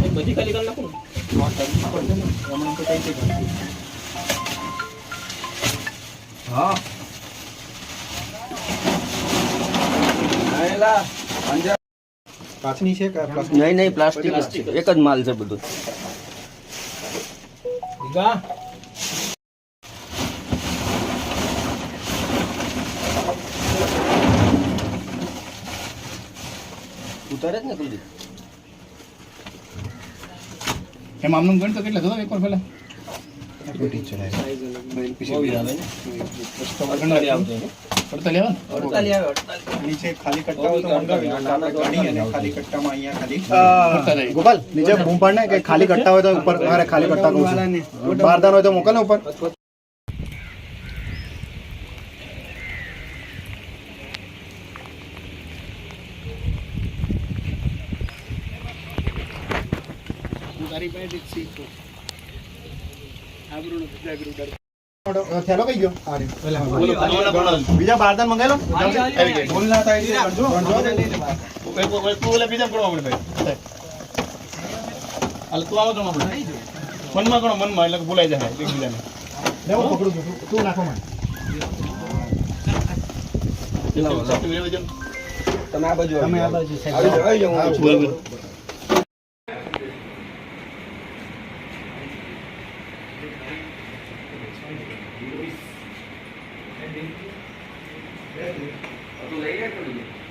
બધી ખાલી કરી નાખું હા કાચની છે કે પ્લાસ્ટિક? નહીં નહીં પ્લાસ્ટિક એક જ માલ છે બધું. ઉતારે જ ને કુલદીપ. એમ આમનું ગણ તો કેટલા થયો એકવાર પહેલા પડતા લેવા નીચે ખાલી કટ્ટા હોય તો મંગાવી ગાડી અને ખાલી કટ્ટામાં અહીંયા ખાલી ગોપાલ નીચે બૂમ પાડ ને કે ખાલી કટ્ટા હોય તો ઉપર મારે ખાલી કટ્ટા કહું છું બારદાન હોય તો મોકલ ને ઉપર. થેલો કઈ ગયો બીજા બારદાન મંગાવી લો. બીજા મનમાં ગણો મનમાં એટલે ભૂલાઈ જાય એકબીજાને. તું નાખો તમે આ બાજુ લઈ